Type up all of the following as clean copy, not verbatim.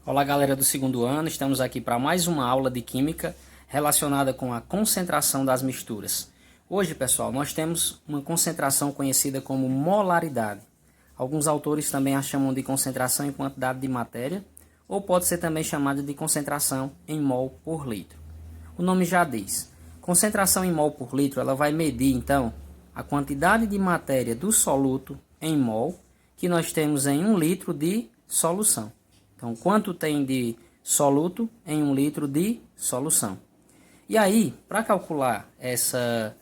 Olá galera do segundo ano, estamos aqui para mais uma aula de Química relacionada com a concentração das misturas. Hoje, pessoal, nós temos uma concentração conhecida como molaridade. Alguns autores também a chamam de concentração em quantidade de matéria, ou pode ser também chamada de concentração em mol por litro. O nome já diz, concentração em mol por litro, ela vai medir então a quantidade de matéria do soluto em mol que nós temos em 1 litro de solução. Então, quanto tem de soluto em 1 litro de solução. E aí, para calcular essa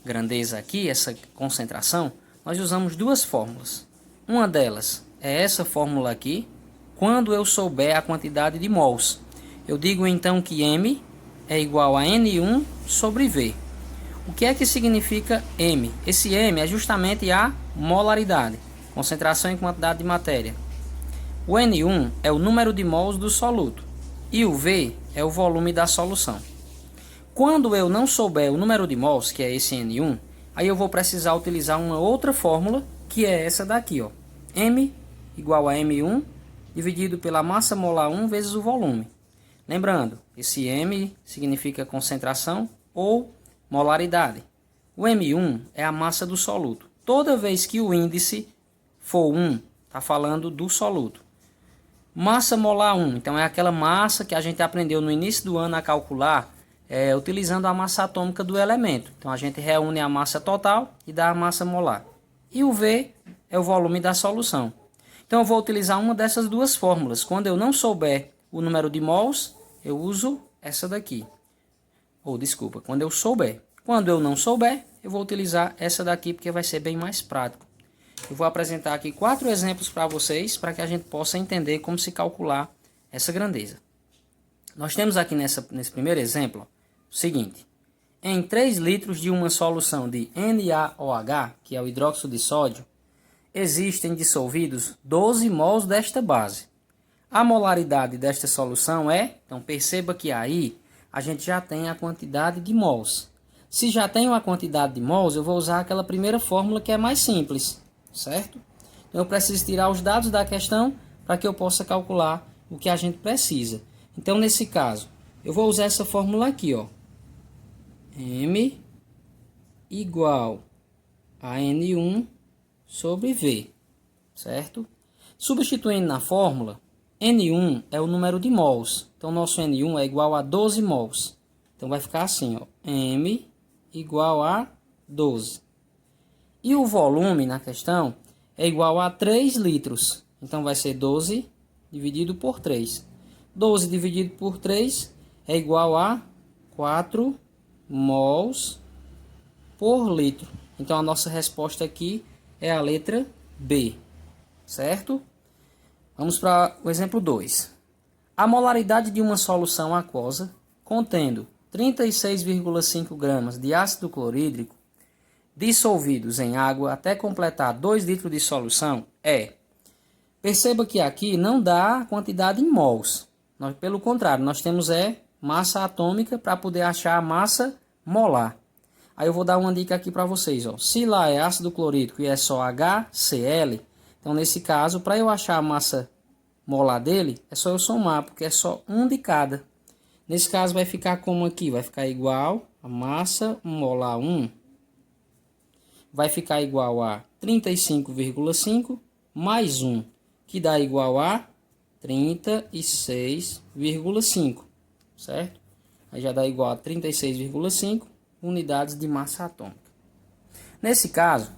grandeza aqui, essa concentração, nós usamos duas fórmulas. Uma delas é essa fórmula aqui, quando eu souber a quantidade de mols. Eu digo então que M é igual a N1 sobre V. O que é que significa M? Esse M é justamente a molaridade, concentração em quantidade de matéria. O N1 é o número de mols do soluto e o V é o volume da solução. Quando eu não souber o número de mols, que é esse N1, aí eu vou precisar utilizar uma outra fórmula, que é essa daqui, ó. M igual a M1 dividido pela massa molar 1 vezes o volume. Lembrando, esse M significa concentração ou molaridade. O M1 é a massa do soluto. Toda vez que o índice for 1, está falando do soluto. Massa molar 1, então é aquela massa que a gente aprendeu no início do ano a calcular utilizando a massa atômica do elemento. Então a gente reúne a massa total e dá a massa molar. E o V é o volume da solução. Então eu vou utilizar uma dessas duas fórmulas. Quando eu não souber o número de mols, eu uso essa daqui. Ou desculpa, quando eu souber. Quando eu não souber, eu vou utilizar essa daqui porque vai ser bem mais prático. Eu vou apresentar aqui 4 exemplos para vocês, para que a gente possa entender como se calcular essa grandeza. Nós temos aqui nesse primeiro exemplo o seguinte. Em 3 litros de uma solução de NaOH, que é o hidróxido de sódio, existem dissolvidos 12 mols desta base. A molaridade desta solução então perceba que aí a gente já tem a quantidade de mols. Se já tenho a quantidade de mols, eu vou usar aquela primeira fórmula que é mais simples. Certo? Então eu preciso tirar os dados da questão para que eu possa calcular o que a gente precisa. Então nesse caso, eu vou usar essa fórmula aqui, ó. M igual a N1 sobre V, certo? Substituindo na fórmula, N1 é o número de mols. Então nosso N1 é igual a 12 mols. Então vai ficar assim, ó, M igual a 12. E o volume na questão é igual a 3 litros. Então vai ser 12 dividido por 3. 12 dividido por 3 é igual a 4 mols por litro. Então a nossa resposta aqui é a letra B. Certo? Vamos para o exemplo 2. A molaridade de uma solução aquosa contendo 36,5 gramas de ácido clorídrico dissolvidos em água até completar 2 litros de solução perceba que aqui não dá a quantidade em mols. Pelo contrário, nós temos massa atômica para poder achar a massa molar. Aí eu vou dar uma dica aqui para vocês. Ó. Se lá é ácido clorídrico e é só HCl, então nesse caso, para eu achar a massa molar dele, é só eu somar, porque é só um de cada. Nesse caso vai ficar como aqui? Vai ficar igual a massa molar 1. Vai ficar igual a 35,5 mais 1, que dá igual a 36,5, certo? Aí já dá igual a 36,5 unidades de massa atômica. Nesse caso,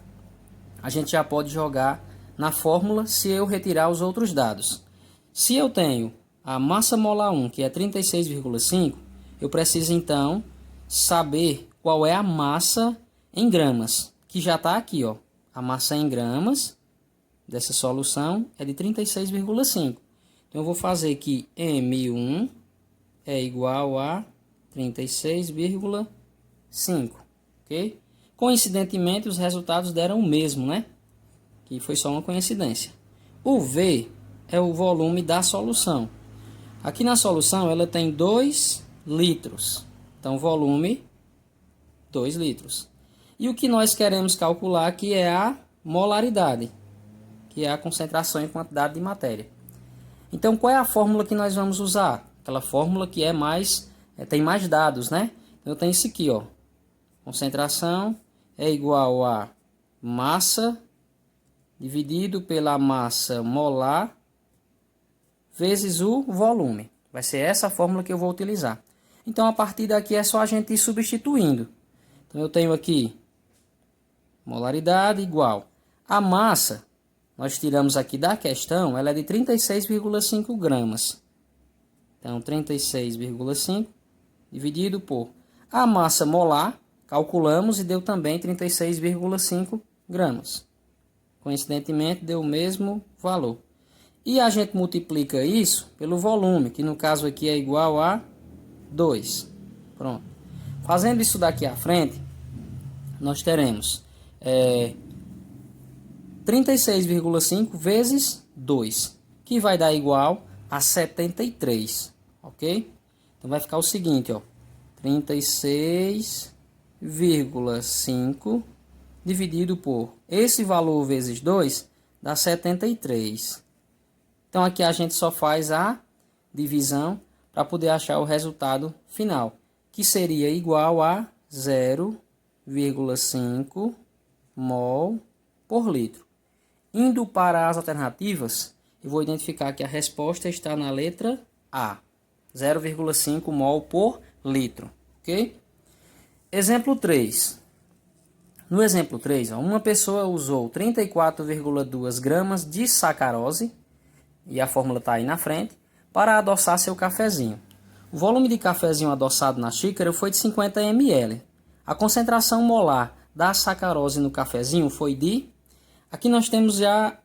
a gente já pode jogar na fórmula se eu retirar os outros dados. Se eu tenho a massa molar 1, que é 36,5, eu preciso então saber qual é a massa em gramas. Que já está aqui, ó. A massa em gramas dessa solução é de 36,5. Então, eu vou fazer que M1 é igual a 36,5, ok? Coincidentemente, os resultados deram o mesmo, né? Que foi só uma coincidência. O V é o volume da solução. Aqui na solução, ela tem 2 litros. Então, volume, 2 litros. E o que nós queremos calcular aqui é a molaridade, que é a concentração em quantidade de matéria. Então, qual é a fórmula que nós vamos usar? Aquela fórmula que é mais, tem mais dados, né? Eu tenho isso aqui, ó. Concentração é igual a massa dividido pela massa molar vezes o volume. Vai ser essa a fórmula que eu vou utilizar. Então, a partir daqui é só a gente ir substituindo. Então, eu tenho aqui molaridade igual a massa. Nós tiramos aqui da questão, ela é de 36,5 gramas. Então, 36,5 dividido por a massa molar, calculamos e deu também 36,5 gramas. Coincidentemente, deu o mesmo valor. E a gente multiplica isso pelo volume, que no caso aqui é igual a 2. Pronto. Fazendo isso daqui à frente, nós teremos 36,5 vezes 2, que vai dar igual a 73, ok? Então vai ficar o seguinte, ó, 36,5 dividido por esse valor vezes 2 dá 73. Então aqui a gente só faz a divisão para poder achar o resultado final, que seria igual a 0,5 mol por litro. Indo para as alternativas, eu vou identificar que a resposta está na letra A, 0,5 mol por litro, ok? Exemplo 3. No exemplo 3, ó, uma pessoa usou 34,2 gramas de sacarose, e a fórmula está aí na frente, para adoçar seu cafezinho. O volume de cafezinho adoçado na xícara foi de 50 ml. A concentração molar da sacarose no cafezinho foi de... Aqui nós temos já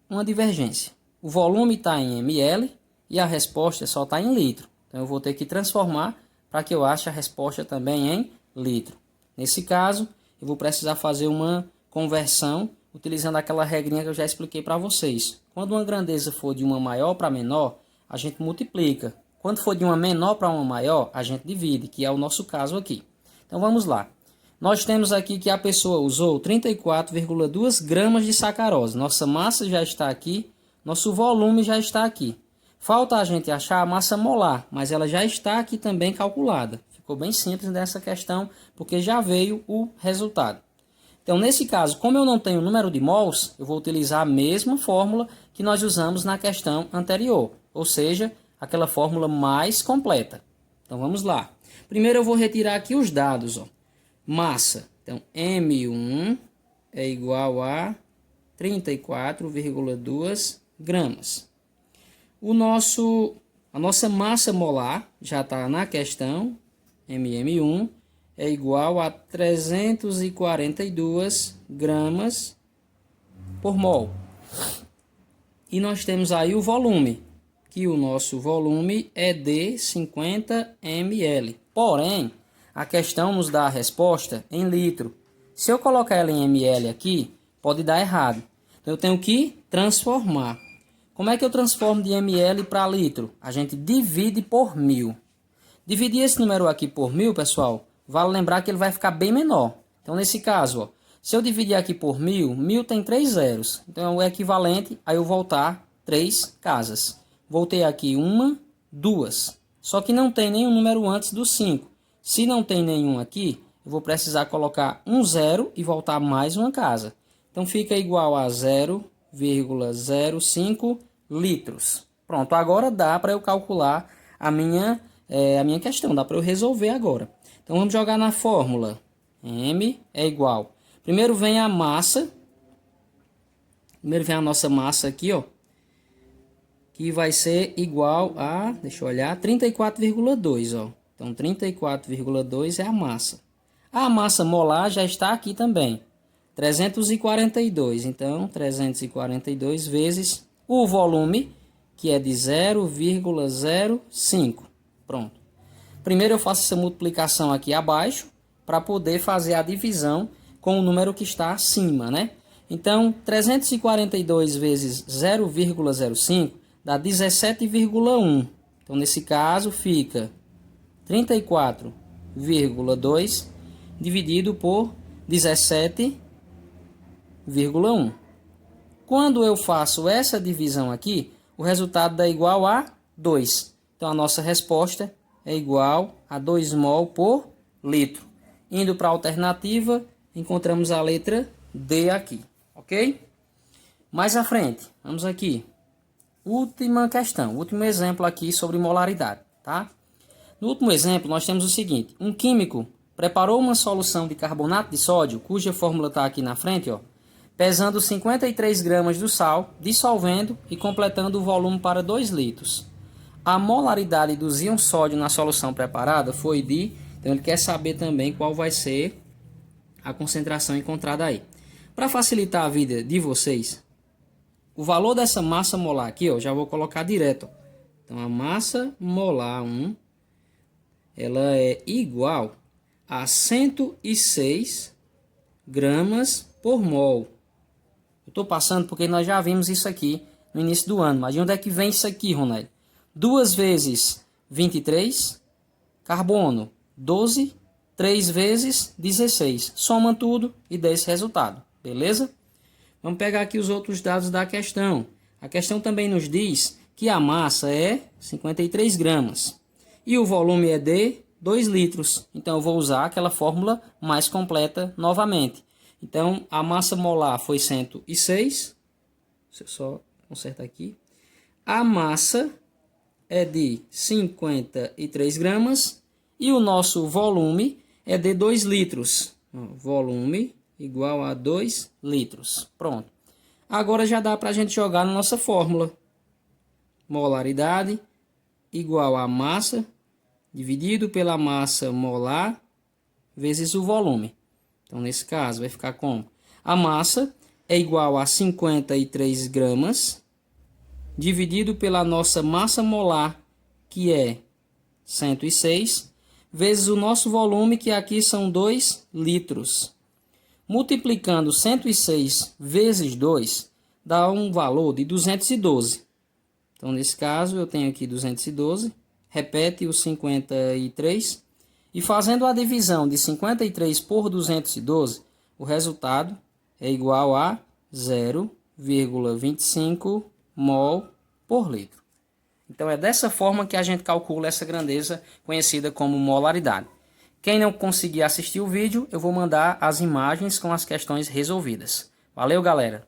uma divergência. O volume está em ml e a resposta só está em litro. Então eu vou ter que transformar para que eu ache a resposta também em litro. Nesse caso, eu vou precisar fazer uma conversão utilizando aquela regrinha que eu já expliquei para vocês. Quando uma grandeza for de uma maior para menor, a gente multiplica. Quando for de uma menor para uma maior, a gente divide, que é o nosso caso aqui. Então vamos lá. Nós temos aqui que a pessoa usou 34,2 gramas de sacarose. Nossa massa já está aqui, nosso volume já está aqui. Falta a gente achar a massa molar, mas ela já está aqui também calculada. Ficou bem simples nessa questão, porque já veio o resultado. Então, nesse caso, como eu não tenho número de mols, eu vou utilizar a mesma fórmula que nós usamos na questão anterior, ou seja, aquela fórmula mais completa. Então, vamos lá. Primeiro eu vou retirar aqui os dados, ó. Massa, então M1 é igual a 34,2 gramas. A nossa massa molar já está na questão, MM1 é igual a 342 gramas por mol. E nós temos aí o volume, que o nosso volume é de 50 ml. Porém, a questão nos dá a resposta em litro. Se eu colocar ela em ml aqui, pode dar errado. Então, eu tenho que transformar. Como é que eu transformo de ml para litro? A gente divide por 1000. Dividir esse número aqui por 1000, pessoal, vale lembrar que ele vai ficar bem menor. Então, nesse caso, ó, se eu dividir aqui por 1000, 1000 tem 3 zeros. Então, é o equivalente a eu voltar 3 casas. Voltei aqui 1, 2. Só que não tem nenhum número antes do 5. Se não tem nenhum aqui, eu vou precisar colocar um zero e voltar mais uma casa. Então, fica igual a 0,05 litros. Pronto, agora dá para eu calcular a minha questão, dá para eu resolver agora. Então, vamos jogar na fórmula. M é igual. Primeiro vem a massa. Primeiro vem a nossa massa aqui, ó. Que vai ser igual a, deixa eu olhar, 34,2, ó. Então, 34,2 é a massa. A massa molar já está aqui também. 342. Então, 342 vezes o volume, que é de 0,05. Pronto. Primeiro eu faço essa multiplicação aqui abaixo, para poder fazer a divisão com o número que está acima, né? Então, 342 vezes 0,05 dá 17,1. Então, nesse caso, fica 34,2 dividido por 17,1. Quando eu faço essa divisão aqui, o resultado dá igual a 2. Então a nossa resposta é igual a 2 mol por litro. Indo para a alternativa, encontramos a letra D aqui, ok? Mais à frente, vamos aqui. Última questão, último exemplo aqui sobre molaridade, tá? No último exemplo, nós temos o seguinte. Um químico preparou uma solução de carbonato de sódio, cuja fórmula está aqui na frente, ó, pesando 53 gramas do sal, dissolvendo e completando o volume para 2 litros. A molaridade dos íons sódio na solução preparada foi de... Então ele quer saber também qual vai ser a concentração encontrada aí. Para facilitar a vida de vocês, o valor dessa massa molar aqui, ó, já vou colocar direto. Ó. Então a massa molar 1, ela é igual a 106 gramas por mol. Eu estou passando porque nós já vimos isso aqui no início do ano. Mas de onde é que vem isso aqui, Ronaldo? 2 vezes 23, carbono 12, 3 vezes 16. Soma tudo e dá esse resultado, beleza? Vamos pegar aqui os outros dados da questão. A questão também nos diz que a massa é 53 gramas e o volume é de 2 litros. Então eu vou usar aquela fórmula mais completa novamente. Então a massa molar foi 106. Deixa eu só consertar aqui. A massa é de 53 gramas e o nosso volume é de 2 litros. Volume igual a 2 litros. Pronto. Agora já dá para a gente jogar na nossa fórmula. Molaridade igual a massa dividido pela massa molar vezes o volume. Então, nesse caso, vai ficar como? A massa é igual a 53 gramas dividido pela nossa massa molar, que é 106, vezes o nosso volume, que aqui são 2 litros. Multiplicando 106 vezes 2, dá um valor de 212. Então, nesse caso, eu tenho aqui 212. Repete o 53. E fazendo a divisão de 53 por 212, o resultado é igual a 0,25 mol por litro. Então, é dessa forma que a gente calcula essa grandeza conhecida como molaridade. Quem não conseguir assistir o vídeo, eu vou mandar as imagens com as questões resolvidas. Valeu, galera!